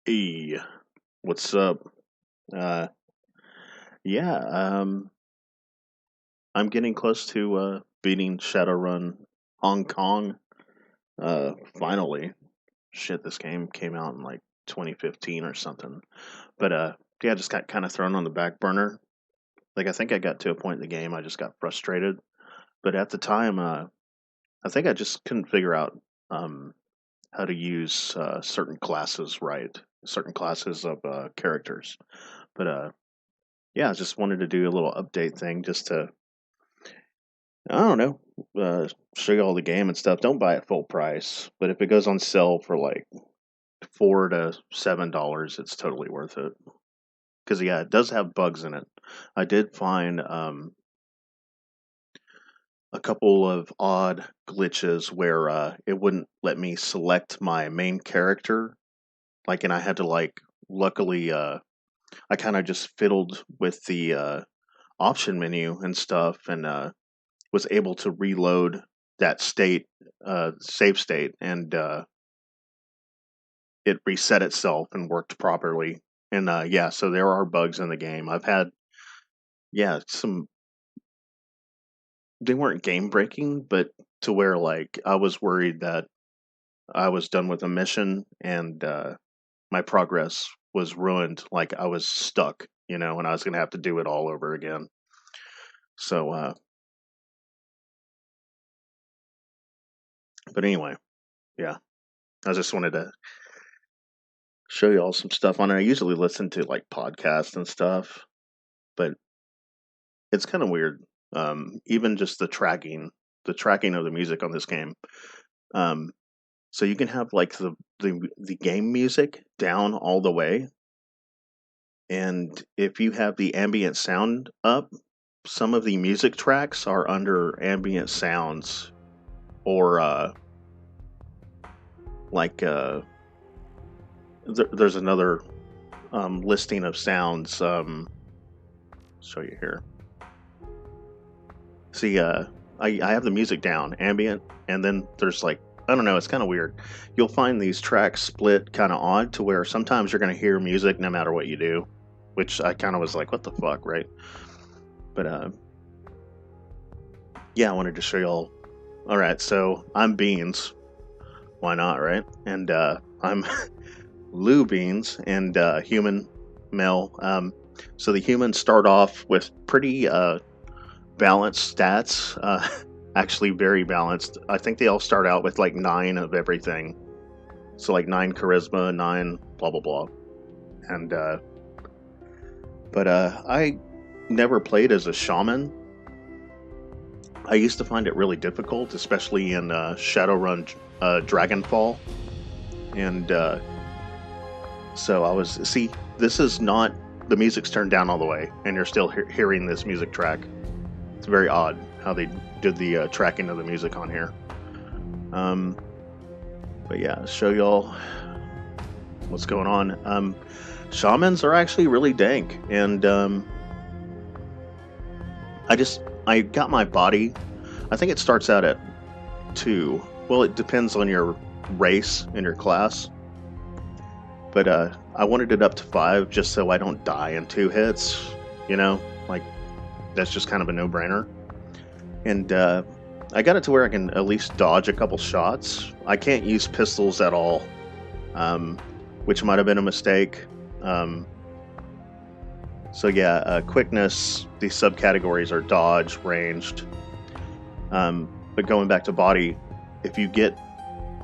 Hey, what's up? Uh, yeah, I'm getting close to beating Shadowrun Hong Kong. Finally, shit, this game came out in like 2015 or something. But yeah, I just got kind of thrown on the back burner. Like I think I got to a point in the game I just got frustrated. But at the time, I think I just couldn't figure out um how to use certain classes right, certain classes of characters. But yeah, I just wanted to do a little update thing just to, I don't know, show you all the game and stuff. Don't buy it full price, but if it goes on sale for like $4 to $7, it's totally worth it. Because yeah, it does have bugs in it. I did find a couple of odd glitches where it wouldn't let me select my main character, like, and I had to like, luckily, I kind of just fiddled with the option menu and stuff, and was able to reload that state, save state, and it reset itself and worked properly. And yeah, so there are bugs in the game. I've had, yeah, some, they weren't game breaking, but to where like I was worried that I was done with a mission and my progress was ruined. Like I was stuck, and I was going to have to do it all over again. So, but anyway, yeah, I just wanted to show you all some stuff on it. I usually listen to like podcasts and stuff, but it's kind of weird. Even just the tracking of the music on this game. Um, so you can have like the game music down all the way, and if you have the ambient sound up, some of the music tracks are under ambient sounds, or like there's another listing of sounds. Show you here. See, I have the music down, ambient, and then there's like, I don't know, it's kind of weird. You'll find these tracks split kind of odd to where sometimes you're going to hear music no matter what you do, which I kind of was like, what the fuck, right? But yeah, I wanted to show y'all. All right, so I'm Beans. Why not, right? And I'm Lou Beans and human male. So the humans start off with pretty balanced stats. Actually, very balanced. I think they all start out with like 9 of everything. So like 9 charisma, 9 blah blah blah. And but I never played as a shaman. I used to find it really difficult, especially in Shadowrun Dragonfall. And so I was, see, this is not, the music's turned down all the way, and you're still hearing this music track. It's very odd how they did the tracking of the music on here. But yeah, show y'all what's going on. Shamans are actually really dank, and I got my body. I think it starts out at 2. Well, it depends on your race and your class. But I wanted it up to 5 just so I don't die in 2 hits. Like that's just kind of a no-brainer. And I got it to where I can at least dodge a couple shots. I can't use pistols at all, which might have been a mistake. So yeah, quickness, these subcategories are dodge, ranged. But going back to body, if you get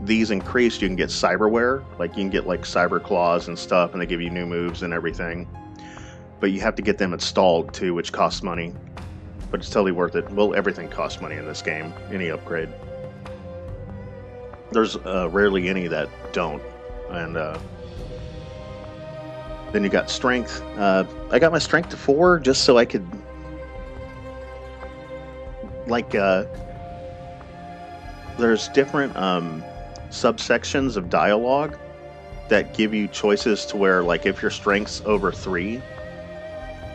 these increased, you can get cyberware. Like you can get like cyber claws and stuff, and they give you new moves and everything. But you have to get them installed too, which costs money. But it's totally worth it. Well, everything costs money in this game, any upgrade. There's rarely any that don't. And then you got strength. I got my strength to 4 just so I could, like, there's different subsections of dialogue that give you choices to where, like, if your strength's over 3,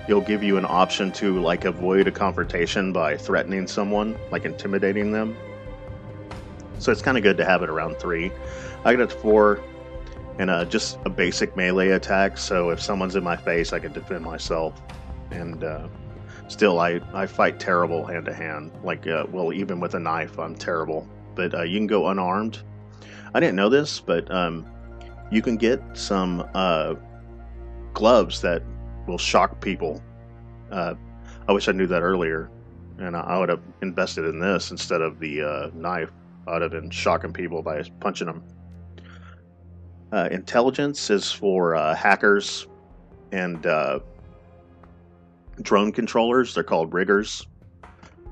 it'll give you an option to, like, avoid a confrontation by threatening someone, like intimidating them. So it's kind of good to have it around 3. I got it to 4. and just a basic melee attack. So if someone's in my face, I can defend myself. And still, I fight terrible hand to hand. Like, well, even with a knife, I'm terrible. But you can go unarmed. I didn't know this, but you can get some gloves that will shock people. I wish I knew that earlier, and I would have invested in this instead of the knife. I would have been shocking people by punching them. Intelligence is for hackers and drone controllers. They're called riggers,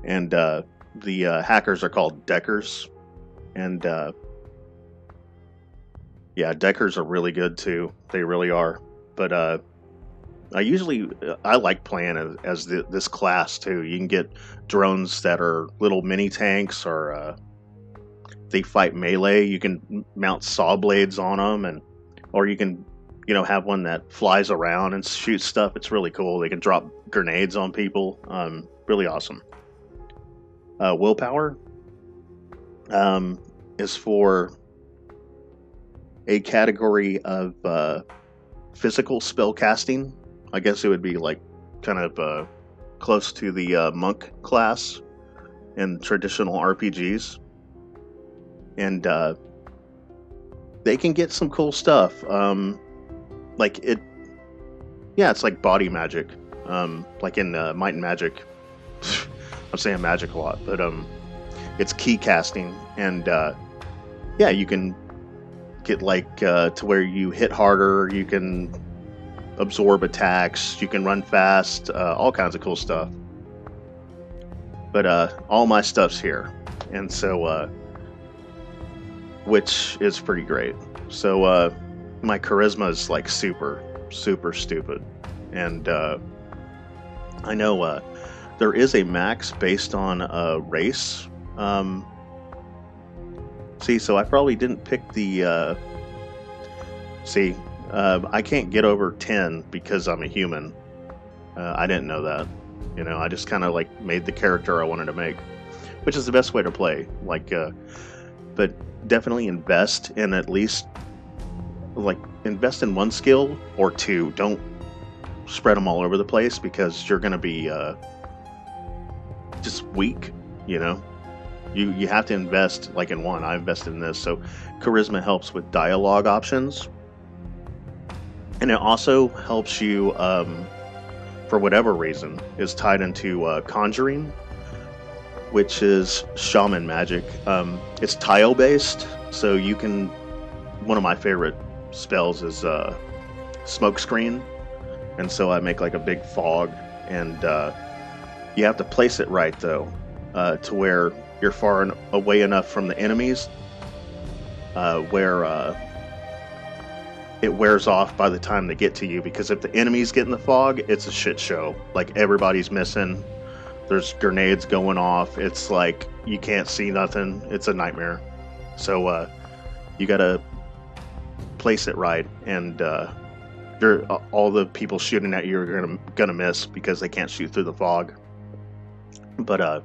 and the hackers are called deckers. And yeah, deckers are really good too. They really are. But I like playing as this class too. You can get drones that are little mini tanks, or they fight melee. You can mount saw blades on them, or you can, have one that flies around and shoots stuff. It's really cool. They can drop grenades on people. Really awesome. Willpower is for a category of physical spell casting. I guess it would be like kind of close to the monk class in traditional RPGs. And they can get some cool stuff. It's like body magic. Like in Might and Magic. I'm saying magic a lot, but it's key casting. And you can get to where you hit harder, you can absorb attacks, you can run fast, all kinds of cool stuff. But all my stuff's here, and so which is pretty great. So my charisma is like super stupid, and I know there is a max based on a race. So I probably didn't pick the I can't get over 10 because I'm a human. I didn't know that. I just kind of made the character I wanted to make, which is the best way to play. But definitely invest in at least invest in one skill or two. Don't spread them all over the place, because you're going to be just weak. You have to invest in one. I invested in this. So charisma helps with dialogue options. And it also helps you, for whatever reason, is tied into conjuring, which is shaman magic. It's tile based, so you can. One of my favorite spells is smoke screen, and so I make a big fog, and you have to place it right though, to where you're far away enough from the enemies, where it wears off by the time they get to you. Because if the enemies get in the fog, it's a shit show. Everybody's missing. There's grenades going off. It's you can't see nothing. It's a nightmare. So you gotta place it right, and all the people shooting at you are gonna miss because they can't shoot through the fog. But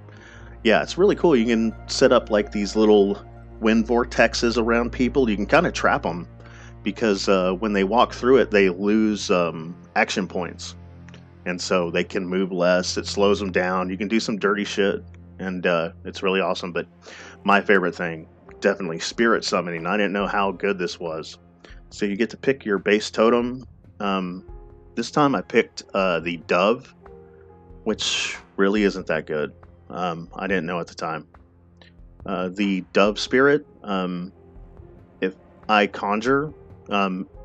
it's really cool. You can set up these little wind vortexes around people. You can kind of trap them, because when they walk through it, they lose action points, and so they can move less. It slows them down. You can do some dirty shit, and it's really awesome. But my favorite thing, definitely spirit summoning. I didn't know how good this was. So you get to pick your base totem. This time I picked the dove, which really isn't that good. I didn't know at the time. The dove spirit, if I conjure,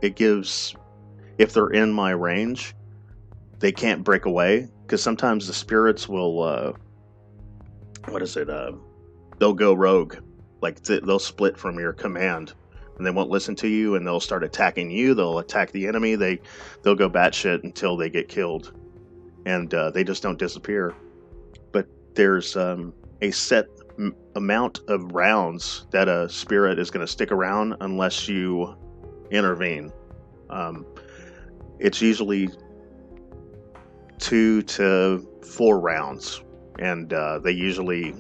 it gives, if they're in my range, they can't break away, because sometimes the spirits will, they'll go rogue. They'll split from your command, and they won't listen to you, and they'll start attacking you. They'll attack the enemy. They'll go batshit until they get killed, and they just don't disappear. But there's a set amount of rounds that a spirit is going to stick around unless you intervene. It's usually 2 to 4 rounds, and they usually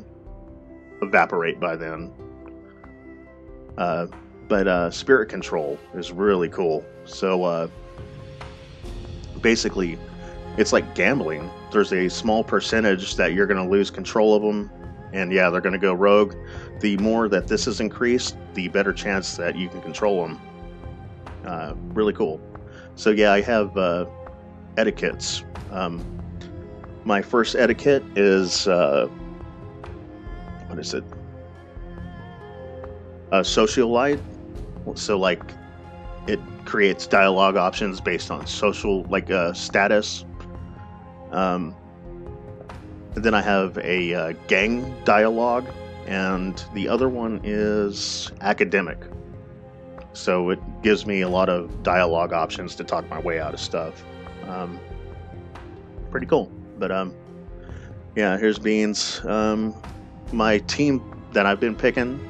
evaporate by then. But spirit control is really cool. So basically, it's like gambling. There's a small percentage that you're going to lose control of them, and yeah, they're going to go rogue. The more that this is increased, the better chance that you can control them. Really cool. So yeah, I have etiquettes. My first etiquette is what is it? Socialite. So like, it creates dialogue options based on social, like status. And then I have a gang dialogue, and the other one is academic. So it gives me a lot of dialogue options to talk my way out of stuff. Pretty cool. But yeah, here's Beans. My team that I've been picking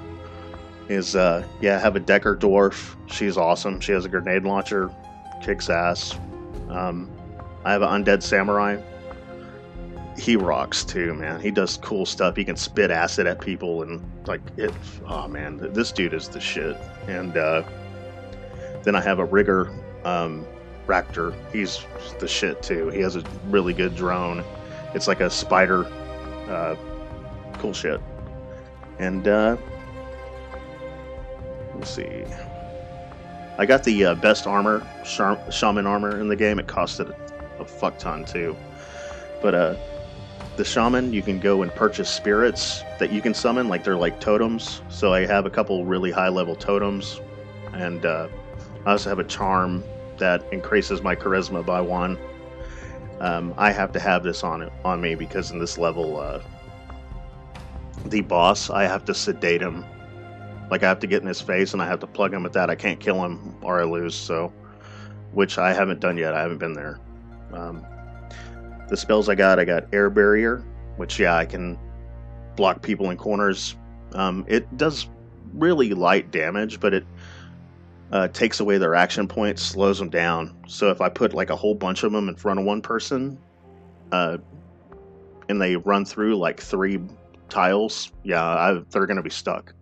is I have a Decker Dwarf. She's awesome. She has a grenade launcher, kicks ass. I have an Undead Samurai. He rocks too, man. He does cool stuff. He can spit acid at people and like it. Oh man, this dude is the shit. And then I have a Rigger Raptor. He's the shit too. He has a really good drone. It's like a spider. Cool shit. And let's see. I got the best armor, shaman armor in the game. It costed a fuck ton too. But the shaman, you can go and purchase spirits that you can summon, like they're like totems. So I have a couple really high level totems, and I also have a charm that increases my charisma by 1. I have to have this on me because in this level, the boss, I have to sedate him. Like I have to get in his face and I have to plug him with that. I can't kill him or I lose. So, which I haven't done yet. I haven't been there. The spells I got Air Barrier, which I can block people in corners. It does really light damage, but it takes away their action points, slows them down. So if I put like a whole bunch of them in front of one person, and they run through like 3 tiles, they're going to be stuck.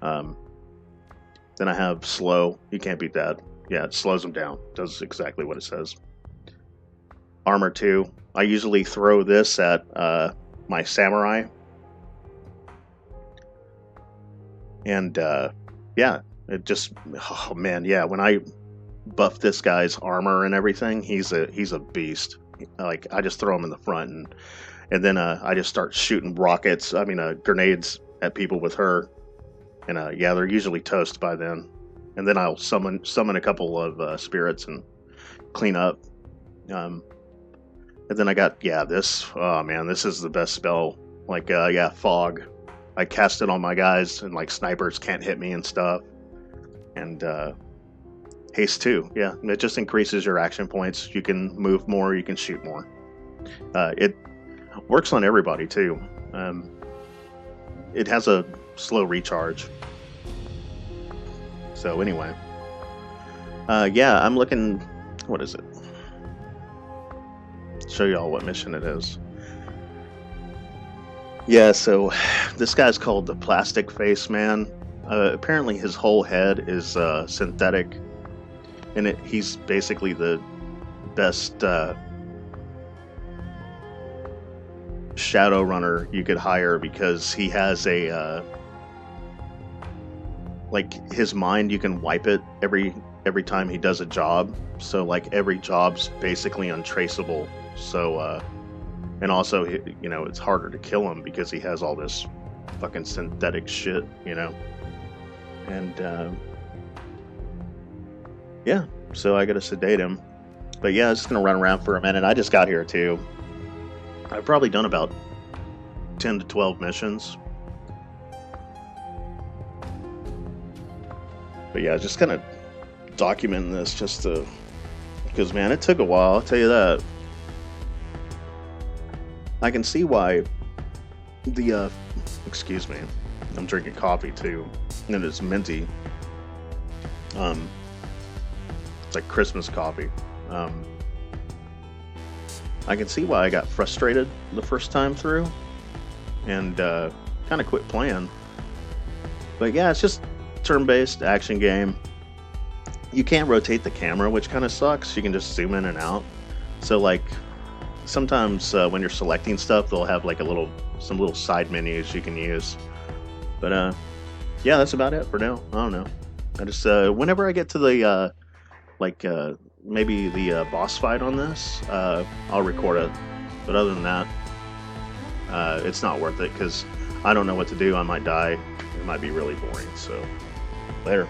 Then I have Slow. You can't beat that. Yeah, it slows them down. Does exactly what it says. Armor 2. I usually throw this at my Samurai. And it just, oh man, yeah, when I buff this guy's armor and everything, he's a beast. Like I just throw him in the front, and then I just start shooting grenades at people with her. And they're usually toast by then. And then I'll summon a couple of spirits and clean up. And then I got this. Oh man, this is the best spell. Like Fog. I cast it on my guys, and like snipers can't hit me and stuff. And Haste 2. Yeah, it just increases your action points. You can move more. You can shoot more. It works on everybody too. It has a slow recharge. So anyway, I'm looking. What is it? Show y'all what mission it is. Yeah, so this guy's called the Plastic Face Man. Apparently his whole head is synthetic, and he's basically the best Shadowrunner you could hire, because he has a like his mind, you can wipe it every time he does a job. So like every job's basically untraceable. So and also it's harder to kill him because he has all this fucking synthetic shit, And so I gotta sedate him. But yeah, I'm just gonna run around for a minute. I just got here too. I've probably done about 10 to 12 missions. But yeah, just kind of documenting this because man, it took a while, I'll tell you that. I can see why the, excuse me, I'm drinking coffee too, and it's minty. It's like Christmas coffee. I can see why I got frustrated the first time through and kind of quit playing. But yeah, it's just turn-based action game. You can't rotate the camera, which kind of sucks. You can just zoom in and out. So like sometimes when you're selecting stuff, they'll have like some little side menus you can use. But yeah, that's about it for now. I don't know. I just whenever I get to the maybe the boss fight on this, I'll record it. But other than that, it's not worth it because I don't know what to do. I might die. It might be really boring. So later.